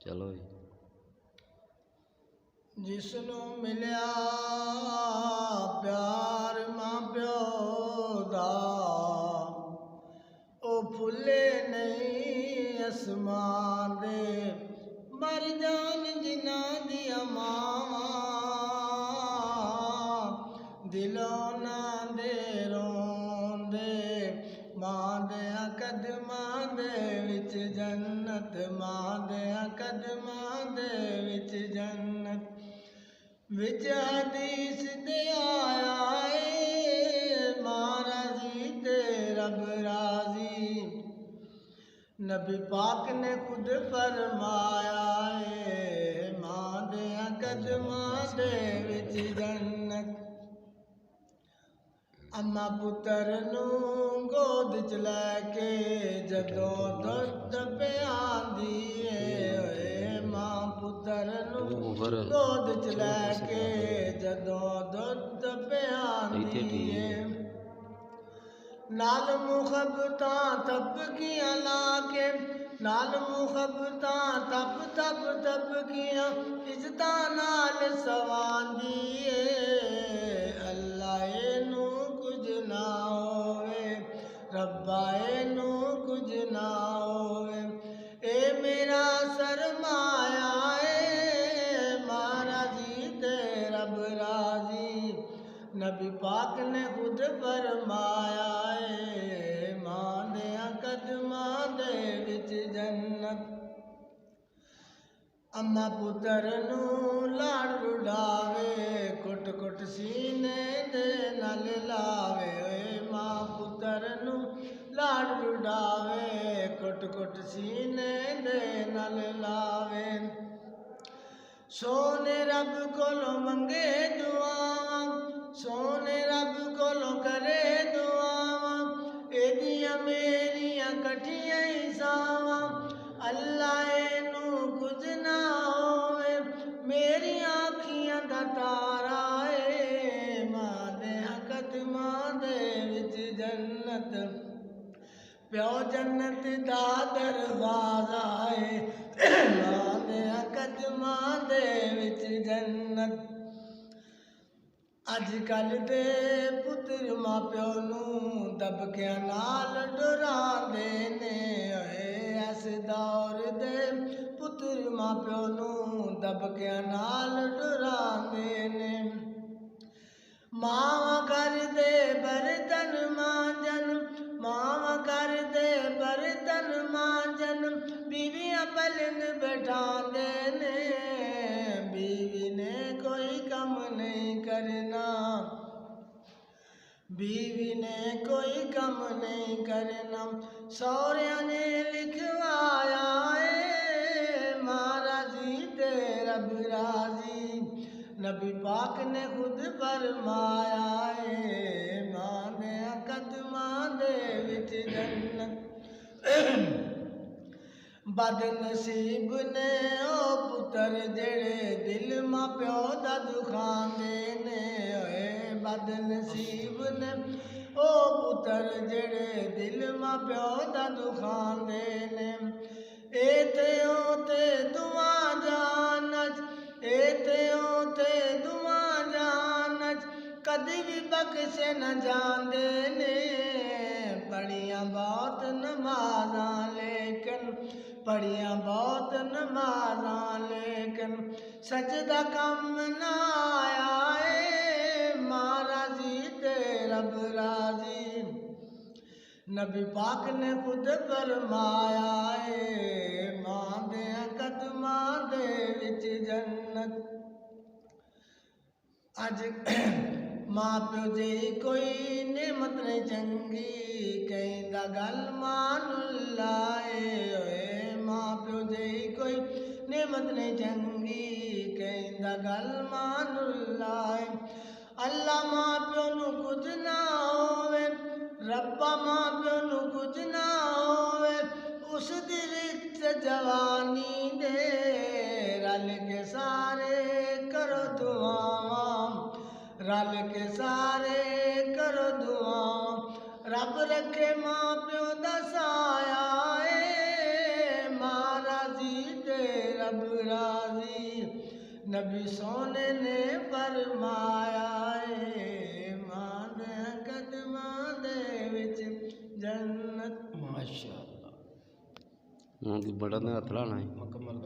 चलो जी। जिसनों मिलिया प्यार मां प्यो दा ओ फुले नहीं असमान दे मर जान जिन्ना दिया मावां दिलों ना दे रोंदे मां देया कदमां दे विच जन्नत मां देया कदमां दे विच जन्नत विच हदीस दे आया मां राजी ते रब राजी नबी पाक ने खुद फरमाया मां देया कदमां दे विच जन्नत अम्मा पुत्र नूं गोद च लैके जदों दुध पिआंदी मां पुत्र नूं गोद च लैके जदों दुध पिआंदी नाल मुहब्बतां तपकियां लाके नाल मुहब्बतां तपकियां इज्जतां नाल सवांदी अल्लाह नूं कुछ ना होवे रब्बा नूं कुछ ना होवे ए मेरा सरमाया मां राजी ते रब राजी नबी पाक ने खुद फरमाया मां देया कदमां दे विच जन्नत अम्मा पुत्र नूं लाड़ रुड़ावे कुट कुट सीने दे नाल लावे मां पुत्र नूं लाड़ रुड़ावे कुट कुट सीने दे नाल लावे सोने रब कोलों मंगे दुआवां सोने रब कोलों करे दुआवां एदियां मेरियां कठियां ही सावां अल्लाह नूं कुछ ना होवे मेरियां अखियां दा तारा मां देया कदमां दे विच जन्नत प्यो जन्नत दा दरवाजा मां देया कदमां दे विच जन्नत अजकल दे पुत्र मां प्यो नूं दबकियां नाल डरांदे ने इस दौर दे पुत्र मां प्यो नूं दबकियां नाल डरांदे ने मावां घर दे बर्तन मांजन मावां घर दे बर्तन मांजन बीवियां पलंग बैठांदे ने बीवी ने कोई कम नहीं करना बीवी ने कोई कम नहीं करना सौरिया ने लिखवाया मां राजी ते रब राजी नबी पाक ने खुद फरमाया मां देया कदमां दे विच जन्नत बदनसीब ने ओ पुत्र जेड़े दिल मां प्यो दा दुखांदे ने बदनसीब ने ओ पुत्र जेड़े दिल मां प्यो दा दुखांदे ने एते ओते दुआ जानच एते ओते दुआ जानच कदी भी बख्शे न जांदे ने पढ़ियां बहुत नमाज़ां लेकिन पढ़ियां बहुत नमाज़ां लेकिन सजदा कम ना आया मां राजी ते रब राजी नबी पाक ने खुद फरमाया मां देया कदमां दे विच जन्नत अज मां प्यो जी कोई नेमत नहीं चंगी कहंदा गल मान लाए मां प्यो जी कोई नेमत नहीं चंगी कहंदा गल मान लाए अल्लाह मां प्यो नूं कुछ ना होवे रब्बा मां प्यो नूं कुछ ना होवे उस दी रित जवानी दे रल के सारे करो दुआवां रल के सारे करो दुआवां रब रखे मां प्यो दा साया मां राजी ते रब राजी। नबी सोने ने फरमाया मां दे कदमां दे विच जन्नत। माशाअल्लाह बड़ा ने हथ लाना है। मुकम्मल।